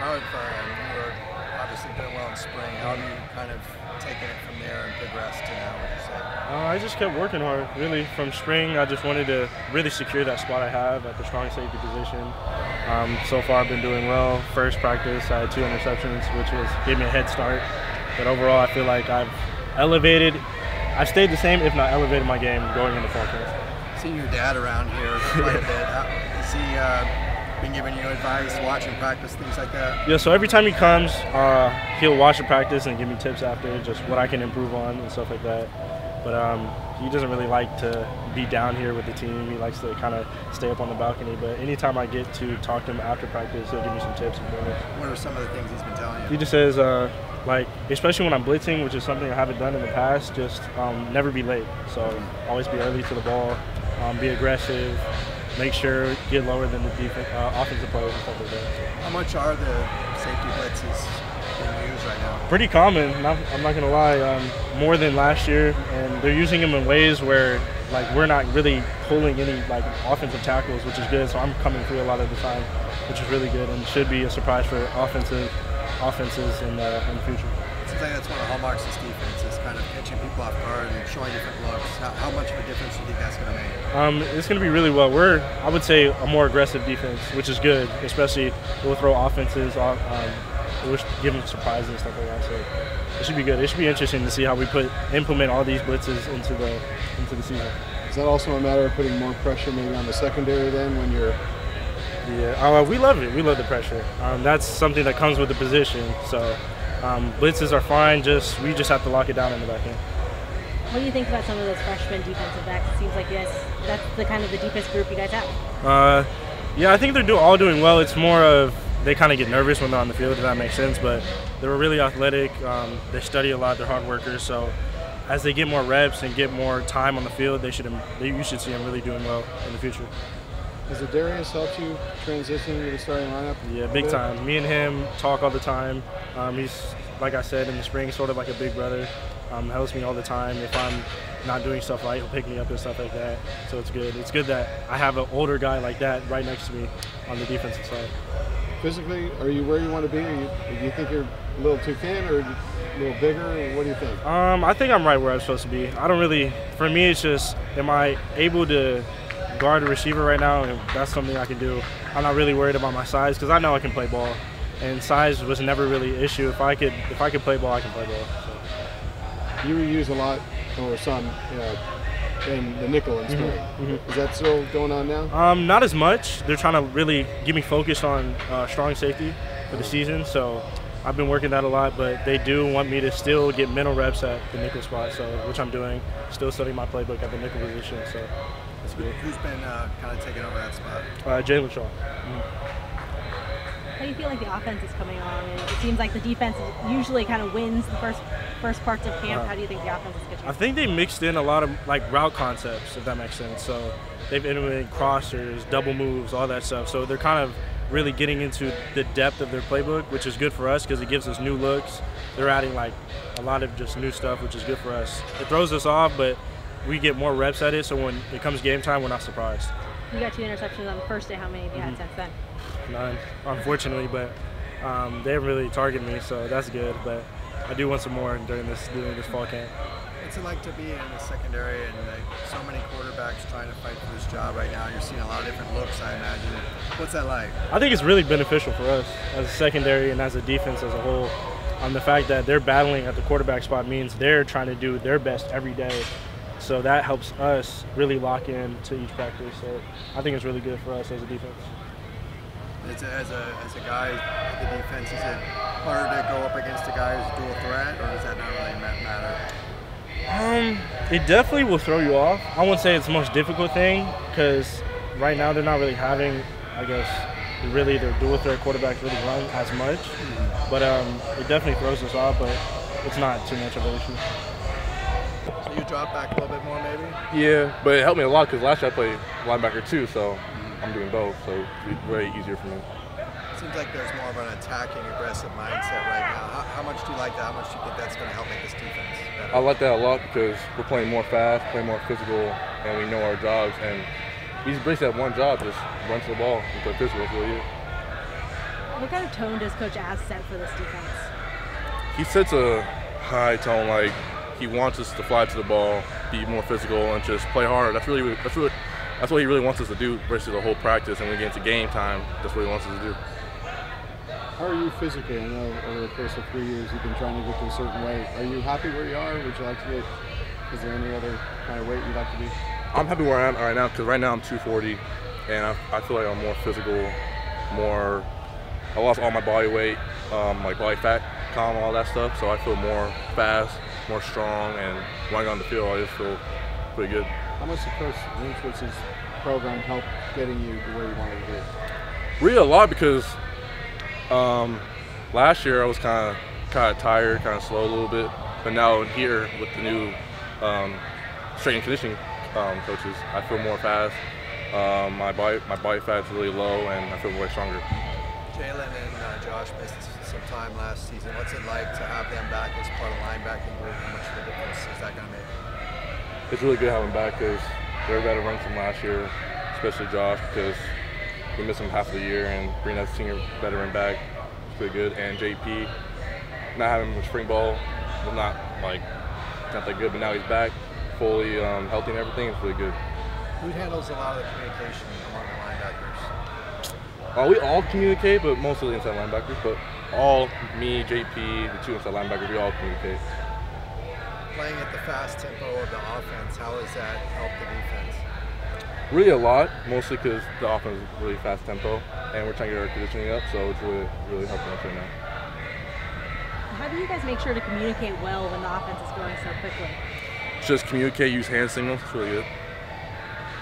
How have you were obviously doing well in spring? How have you kind of taken it from there and progressed to now, would you say? I just kept working hard. Really, from spring, I just wanted to really secure that spot I have at the strong safety position. So far, I've been doing well. First practice, I had 2 interceptions, which gave me a head start. But overall, I feel like I've stayed the same, if not elevated my game going into fall camp. Seeing your dad around here quite a bit, has he been giving you advice, watching practice, things like that? Yeah, so every time he comes, he'll watch the practice and give me tips after, just what I can improve on and stuff like that. But he doesn't really like to be down here with the team. He likes to kind of stay up on the balcony. But anytime I get to talk to him after practice, he'll give me some tips and pointers. What are some of the things he's been telling you? He just says, like, especially when I'm blitzing, which is something I haven't done in the past, just never be late. So always be early to the ball, be aggressive, make sure get lower than the offensive players and stuff like that. How much are the safety blitzes being used right now? Pretty common. I'm not gonna lie, more than last year, and they're using them in ways where like we're not really pulling any like offensive tackles, which is good. So I'm coming through a lot of the time, which is really good and should be a surprise for offenses in the future. It seems like that's one of the hallmarks of this defense is kind of catching people off guard and showing different looks. How much of a difference do you think that's going to make? It's going to be really well. I would say, a more aggressive defense, which is good, especially we'll throw offenses off. We'll give them surprises and stuff like that. So it should be good. It should be interesting to see how we implement all these blitzes into the season. Is that also a matter of putting more pressure maybe on the secondary then when you're? Yeah, we love it. We love the pressure. That's something that comes with the position. So blitzes are fine. We just have to lock it down in the back end. What do you think about some of those freshman defensive backs? It seems like that's the kind of the deepest group you guys have. Yeah, I think they're all doing well. It's more of they kind of get nervous when they're on the field, if that makes sense. But they're really athletic. They study a lot. They're hard workers. So as they get more reps and get more time on the field, you should see them really doing well in the future. Has Darius helped you transition to the starting lineup? Yeah, big time. Me and him talk all the time. He's, like I said, in the spring, sort of like a big brother. Helps me all the time. If I'm not doing stuff right, he'll pick me up and stuff like that. So it's good. It's good that I have an older guy like that right next to me on the defensive side. Physically, are you where you want to be? Do you think you're a little too thin or a little bigger? What do you think? I think I'm right where I'm supposed to be. For me, it's just, am I able to guard a receiver right now? And that's something I can do. I'm not really worried about my size because I know I can play ball. And size was never really an issue. If I could play ball, I can play ball. So. You were used a lot, or some, in the nickel in spring. Is that still going on now? Not as much. They're trying to really get me focused on strong safety for the season. So I've been working that a lot, but they do want me to still get mental reps at the nickel spot, which I'm doing. Still studying my playbook at the nickel position. So that's good. Who's been kind of taking over that spot? Jalen Shaw. How do you feel like the offense is coming along? And it seems like the defense usually kind of wins the first parts of camp. How do you think the offense is getting? I think they mixed in a lot of like route concepts, if that makes sense. So they've implemented crossers, double moves, all that stuff. So they're kind of really getting into the depth of their playbook, which is good for us because it gives us new looks. They're adding like a lot of just new stuff, which is good for us. It throws us off, but we get more reps at it, so when it comes game time, we're not surprised. You got 2 interceptions on the first day. How many have you had since then? None, unfortunately, but they haven't really targeted me, so that's good. But I do want some more during this fall camp. What's it like to be in the secondary and so many quarterbacks trying to fight for this job right now? You're seeing a lot of different looks, I imagine. What's that like? I think it's really beneficial for us as a secondary and as a defense as a whole. The fact that they're battling at the quarterback spot means they're trying to do their best every day. So that helps us really lock in to each practice. So I think it's really good for us as a defense. As a guy at the defense, is it harder to go up against a guy who's a dual threat, or does that not really matter? It definitely will throw you off. I wouldn't say it's the most difficult thing because right now they're not really having, I guess, really their dual threat quarterbacks really run as much. But it definitely throws us off, but it's not too much of an issue. So you drop back a little bit more, maybe? Yeah, but it helped me a lot because last year I played linebacker too, so I'm doing both, so it's very easier for me. It seems like there's more of an attacking, aggressive mindset right now. How much do you like that? How much do you think that's going to help make this defense better? I like that a lot because we're playing more fast, playing more physical, and we know our jobs. And we just basically have one job, just run to the ball and play physical. That's really it. What What kind of tone does Coach Az set for this defense? He sets a high tone, like he wants us to fly to the ball, be more physical, and just play hard. That's what he really wants us to do versus the whole practice. And when we get into game time, that's what he wants us to do. How are you physically? I know over the course of 3 years you've been trying to get to a certain weight. Are you happy where you are? Would you like to get? Is there any other kind of weight you'd like to be? I'm happy where I am right now because right now I'm 240, and I feel like I'm more physical, more. I lost all my body weight, like body fat, all that stuff. So I feel more fast, more strong, and when I go on the field, I just feel pretty good. How much did Coach Lynchwitz's program help getting you to where you wanted to be? Really a lot because last year I was kind of tired, kind of slow a little bit, but now here with the new strength and conditioning coaches, I feel more fast. My body fat's really low, and I feel way stronger. Jalen and Josh missed some time last season. What's it like to have them back as part of the linebacking group? How much of a difference is that going to make? It's really good having them back because they're veterans from last year, especially Josh, because we missed him half of the year, and bringing that senior veteran back is pretty good. And JP, not having him in spring ball was not that good, but now he's back, fully healthy and everything. It's really good. Who handles a lot of the communication among the linebackers? We all communicate, but mostly the inside linebackers. But me, JP, the two inside linebackers, we all communicate. Playing at the fast tempo of the offense, how does that help the defense? Really a lot, mostly because the offense is really fast tempo, and we're trying to get our conditioning up, so it's really helping us right now. How do you guys make sure to communicate well when the offense is going so quickly? Just communicate, use hand signals, it's really good.